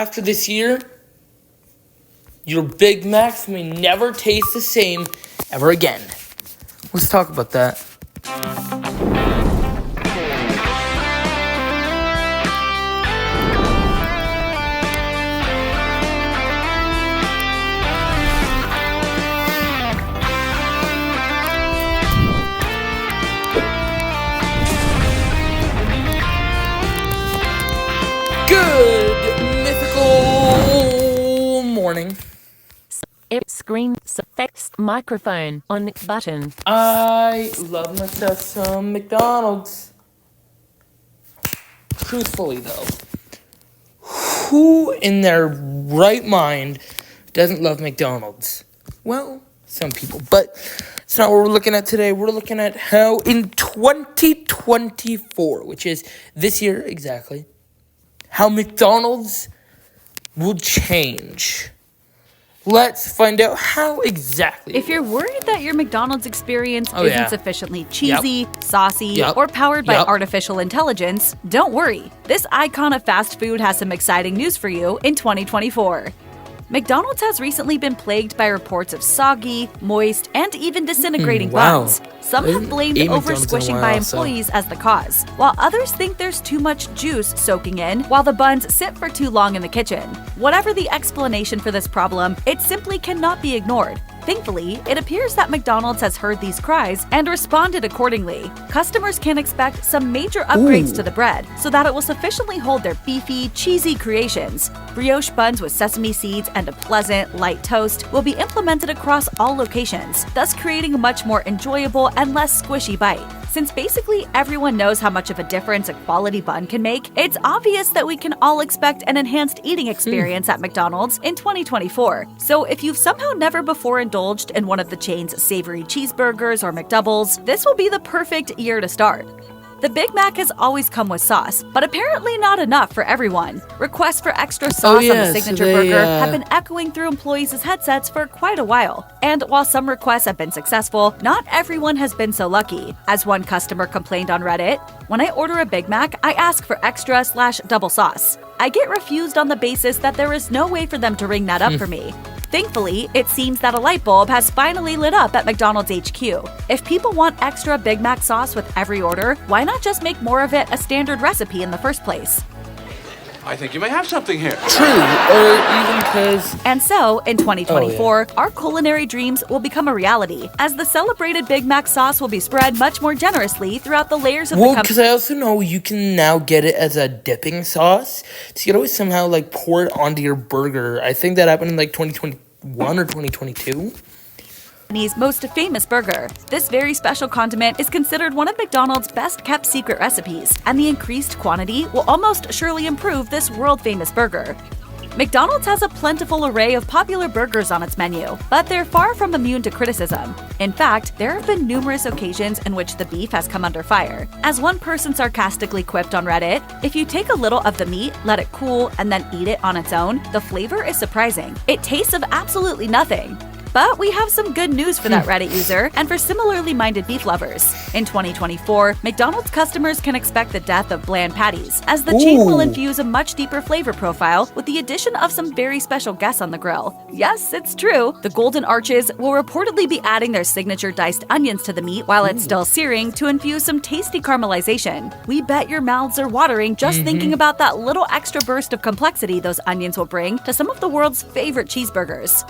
After this year, your Big Macs may never taste the same ever again. Let's talk about that. Good mythical morning. Screen fixed microphone on button. I love myself some McDonald's. Truthfully though, who in their right mind doesn't love McDonald's? Well, some people, but it's not what we're looking at today. We're looking at how in 2024, which is this year exactly, how McDonald's will change. Let's find out how exactly. If you're worried that your McDonald's experience isn't sufficiently cheesy, saucy, or powered by artificial intelligence, don't worry. This icon of fast food has some exciting news for you in 2024. McDonald's has recently been plagued by reports of soggy, moist, and even disintegrating buns. Some have blamed over-squishing by employees as the cause, while others think there's too much juice soaking in while the buns sit for too long in the kitchen. Whatever the explanation for this problem, it simply cannot be ignored. Thankfully, it appears that McDonald's has heard these cries and responded accordingly. Customers can expect some major upgrades to the bread so that it will sufficiently hold their beefy, cheesy creations. Brioche buns with sesame seeds and a pleasant, light toast will be implemented across all locations, thus creating a much more enjoyable and less squishy bite. Since basically everyone knows how much of a difference a quality bun can make, it's obvious that we can all expect an enhanced eating experience at McDonald's in 2024. So if you've somehow never before indulged in one of the chain's savory cheeseburgers or McDoubles, this will be the perfect year to start. The Big Mac has always come with sauce, but apparently not enough for everyone. Requests for extra sauce on the signature burger have been echoing through employees' headsets for quite a while. And while some requests have been successful, not everyone has been so lucky. As one customer complained on Reddit, "When I order a Big Mac, I ask for extra/double sauce. I get refused on the basis that there is no way for them to ring that up for me." Thankfully, it seems that a light bulb has finally lit up at McDonald's HQ. If people want extra Big Mac sauce with every order, why not just make more of it a standard recipe in the first place? I think you may have something here. True, or even because... And so, in 2024, our culinary dreams will become a reality, as the celebrated Big Mac sauce will be spread much more generously throughout the layers of the because I also know you can now get it as a dipping sauce, so you can always somehow, pour it onto your burger. I think that happened in, 2021 or 2022. Most famous burger. This very special condiment is considered one of McDonald's best-kept secret recipes, and the increased quantity will almost surely improve this world-famous burger. McDonald's has a plentiful array of popular burgers on its menu, but they're far from immune to criticism. In fact, there have been numerous occasions in which the beef has come under fire. As one person sarcastically quipped on Reddit, "If you take a little of the meat, let it cool, and then eat it on its own, the flavor is surprising. It tastes of absolutely nothing." But we have some good news for that Reddit user and for similarly minded beef lovers. In 2024, McDonald's customers can expect the death of bland patties, as the chain will infuse a much deeper flavor profile with the addition of some very special guests on the grill. Yes, it's true. The Golden Arches will reportedly be adding their signature diced onions to the meat while it's still searing to infuse some tasty caramelization. We bet your mouths are watering just thinking about that little extra burst of complexity those onions will bring to some of the world's favorite cheeseburgers.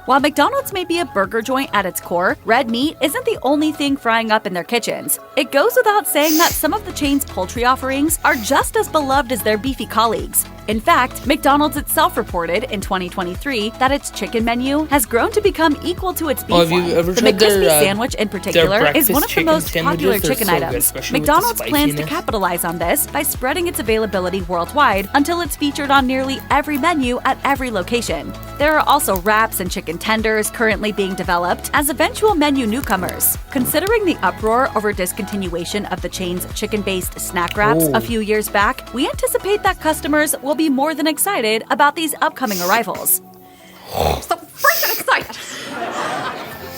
While McDonald's may be a burger joint at its core, red meat isn't the only thing frying up in their kitchens. It goes without saying that some of the chain's poultry offerings are just as beloved as their beefy colleagues. In fact, McDonald's itself reported in 2023 that its chicken menu has grown to become equal to its beef one. The McCrispy sandwich in particular is one of the most popular chicken items. McDonald's plans to capitalize on this by spreading its availability worldwide until it's featured on nearly every menu at every location. There are also wraps and chicken tenders currently being developed as eventual menu newcomers. Considering the uproar over discontinuation of the chain's chicken-based snack wraps a few years back, we anticipate that customers will be more than excited about these upcoming arrivals. So freaking excited!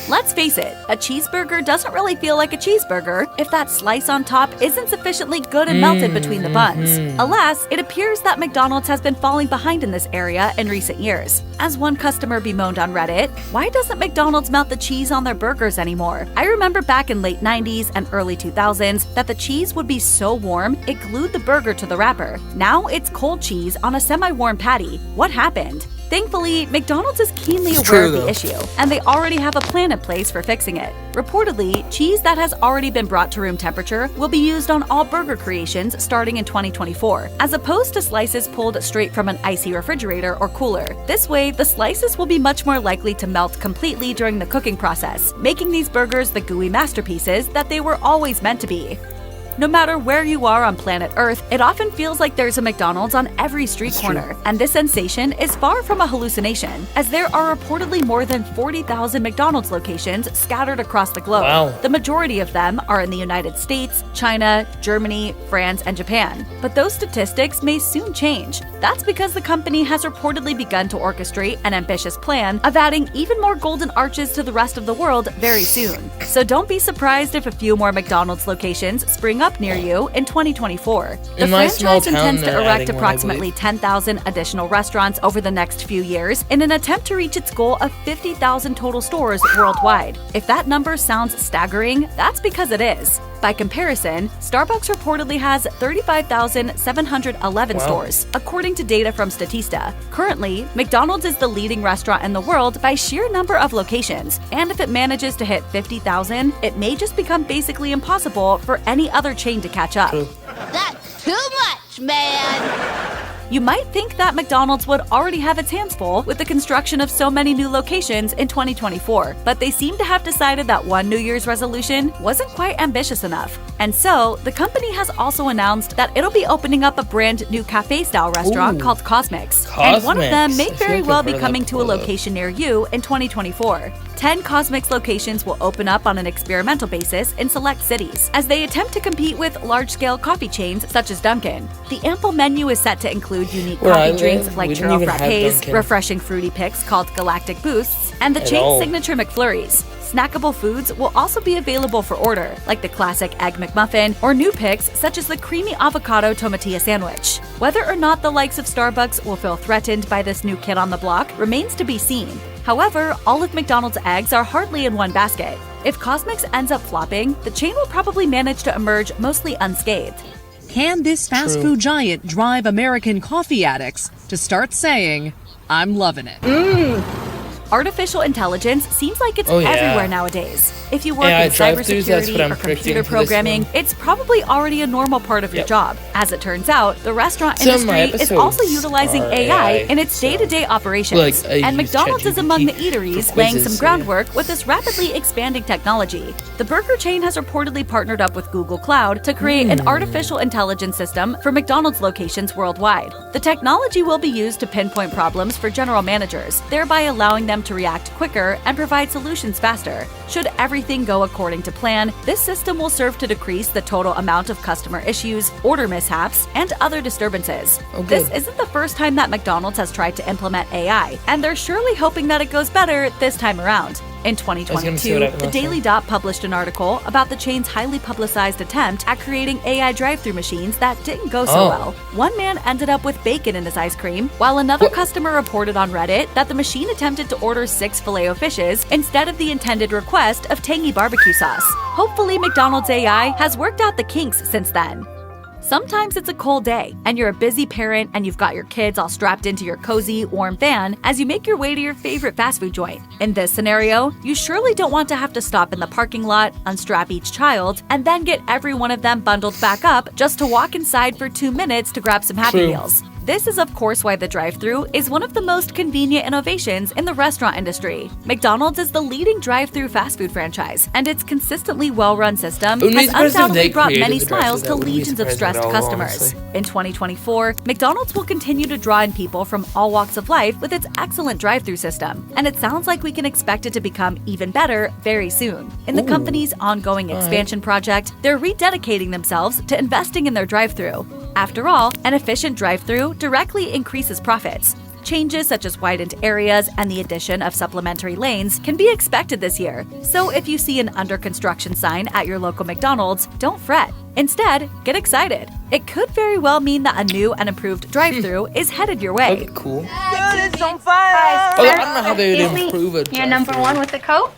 Let's face it, a cheeseburger doesn't really feel like a cheeseburger if that slice on top isn't sufficiently good and melted between the buns. Alas, it appears that McDonald's has been falling behind in this area in recent years. As one customer bemoaned on Reddit, "Why doesn't McDonald's melt the cheese on their burgers anymore? I remember back in late 90s and early 2000s that the cheese would be so warm it glued the burger to the wrapper. Now it's cold cheese on a semi-warm patty. What happened?" Thankfully, McDonald's is keenly aware of the issue, and they already have a plan in place for fixing it. Reportedly, cheese that has already been brought to room temperature will be used on all burger creations starting in 2024, as opposed to slices pulled straight from an icy refrigerator or cooler. This way, the slices will be much more likely to melt completely during the cooking process, making these burgers the gooey masterpieces that they were always meant to be. No matter where you are on planet Earth, it often feels like there's a McDonald's on every street corner. And this sensation is far from a hallucination, as there are reportedly more than 40,000 McDonald's locations scattered across the globe. Wow. The majority of them are in the United States, China, Germany, France, and Japan. But those statistics may soon change. That's because the company has reportedly begun to orchestrate an ambitious plan of adding even more golden arches to the rest of the world very soon. So don't be surprised if a few more McDonald's locations spring up near you in 2024. The In my small franchise town, intends to they're erect adding one, I approximately 10,000 additional restaurants over the next few years in an attempt to reach its goal of 50,000 total stores worldwide. If that number sounds staggering, that's because it is. By comparison, Starbucks reportedly has 35,711 stores, according to data from Statista. Currently, McDonald's is the leading restaurant in the world by sheer number of locations, and if it manages to hit 50,000, it may just become basically impossible for any other chain to catch up. That's too much, man! You might think that McDonald's would already have its hands full with the construction of so many new locations in 2024, but they seem to have decided that one New Year's resolution wasn't quite ambitious enough. And so, the company has also announced that it'll be opening up a brand new cafe-style restaurant called Cosmix. And one of them may very well be coming to a location near you in 2024. 10 Cosmix locations will open up on an experimental basis in select cities, as they attempt to compete with large-scale coffee chains such as Dunkin'. The ample menu is set to include unique coffee drinks like churro frappes, refreshing fruity picks called Galactic Boosts, and the chain's signature McFlurries. Snackable foods will also be available for order, like the classic Egg McMuffin or new picks such as the creamy avocado tomatilla sandwich. Whether or not the likes of Starbucks will feel threatened by this new kid on the block remains to be seen. However, all of McDonald's eggs are hardly in one basket. If Cosmix ends up flopping, the chain will probably manage to emerge mostly unscathed. Can this fast food giant drive American coffee addicts to start saying, "I'm loving it"? Artificial intelligence seems like it's everywhere nowadays. If you work in cybersecurity or computer programming, it's probably already a normal part of your job. As it turns out, the restaurant industry is also utilizing AI in its day-to-day operations, and McDonald's is among the eateries laying some groundwork with this rapidly expanding technology. The burger chain has reportedly partnered up with Google Cloud to create an artificial intelligence system for McDonald's locations worldwide. The technology will be used to pinpoint problems for general managers, thereby allowing them to react quicker and provide solutions faster. Should everything go according to plan, this system will serve to decrease the total amount of customer issues, order mishaps, and other disturbances. This isn't the first time that McDonald's has tried to implement AI, and they're surely hoping that it goes better this time around. In 2022, the Daily Dot published an article about the chain's highly publicized attempt at creating AI drive-thru machines that didn't go so well. One man ended up with bacon in his ice cream, while another customer reported on Reddit that the machine attempted to order 6 Filet-O-Fishes instead of the intended request of tangy barbecue sauce. Hopefully, McDonald's AI has worked out the kinks since then. Sometimes it's a cold day, and you're a busy parent and you've got your kids all strapped into your cozy, warm van as you make your way to your favorite fast food joint. In this scenario, you surely don't want to have to stop in the parking lot, unstrap each child, and then get every one of them bundled back up just to walk inside for 2 minutes to grab some Happy Meals. This is of course why the drive-thru is one of the most convenient innovations in the restaurant industry. McDonald's is the leading drive-thru fast food franchise, and its consistently well-run system has undoubtedly brought many smiles to legions of stressed customers. In 2024, McDonald's will continue to draw in people from all walks of life with its excellent drive-thru system, and it sounds like we can expect it to become even better very soon. In the company's ongoing expansion project, they're rededicating themselves to investing in their drive-thru. After all, an efficient drive-thru directly increases profits. Changes such as widened areas and the addition of supplementary lanes can be expected this year. So if you see an under construction sign at your local McDonald's, don't fret. Instead, get excited. It could very well mean that a new and improved drive-thru is headed your way. Okay, cool. It's on fire. Oh, I don't know how they would improve it. You're number one with the Coke?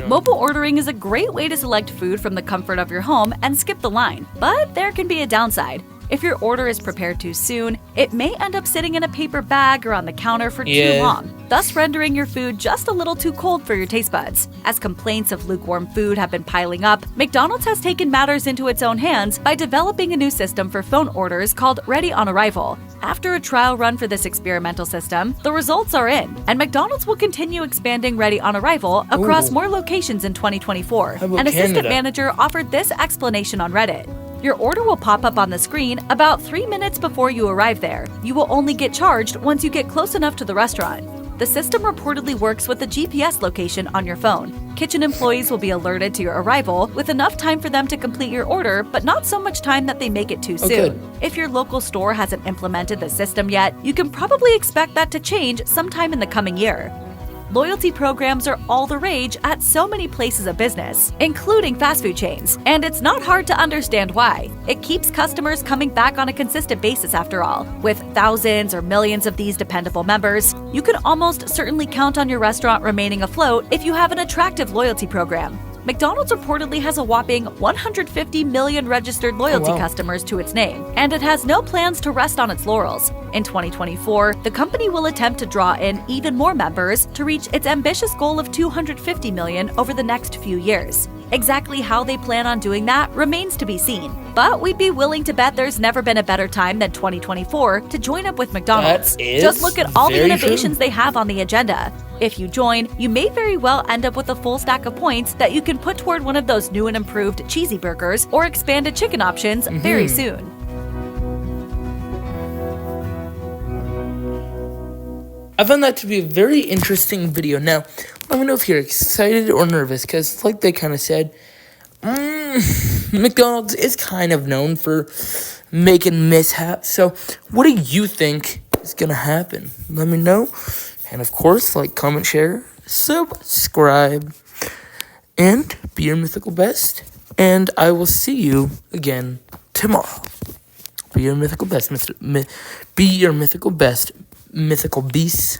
Mobile ordering is a great way to select food from the comfort of your home and skip the line, but there can be a downside. If your order is prepared too soon, it may end up sitting in a paper bag or on the counter for too long, thus rendering your food just a little too cold for your taste buds. As complaints of lukewarm food have been piling up, McDonald's has taken matters into its own hands by developing a new system for phone orders called Ready on Arrival. After a trial run for this experimental system, the results are in, and McDonald's will continue expanding Ready on Arrival across more locations in 2024. An assistant manager offered this explanation on Reddit. Your order will pop up on the screen about 3 minutes before you arrive there. You will only get charged once you get close enough to the restaurant. The system reportedly works with the GPS location on your phone. Kitchen employees will be alerted to your arrival with enough time for them to complete your order, but not so much time that they make it too soon. If your local store hasn't implemented the system yet, you can probably expect that to change sometime in the coming year. Loyalty programs are all the rage at so many places of business, including fast food chains, and it's not hard to understand why. It keeps customers coming back on a consistent basis after all. With thousands or millions of these dependable members, you can almost certainly count on your restaurant remaining afloat if you have an attractive loyalty program. McDonald's reportedly has a whopping 150 million registered loyalty customers to its name, and it has no plans to rest on its laurels. In 2024, the company will attempt to draw in even more members to reach its ambitious goal of 250 million over the next few years. Exactly how they plan on doing that remains to be seen, but we'd be willing to bet there's never been a better time than 2024 to join up with McDonald's. Just look at all the innovations they have on the agenda. If you join, you may very well end up with a full stack of points that you can put toward one of those new and improved cheesy burgers or expanded chicken options very soon. I found that to be a very interesting video. Now, let me know if you're excited or nervous, because like they kind of said, McDonald's is kind of known for making mishaps. So what do you think is going to happen? Let me know. And of course, like, comment, share, subscribe, and be your mythical best. And I will see you again tomorrow. Be your mythical best, be your mythical best, mythical beasts.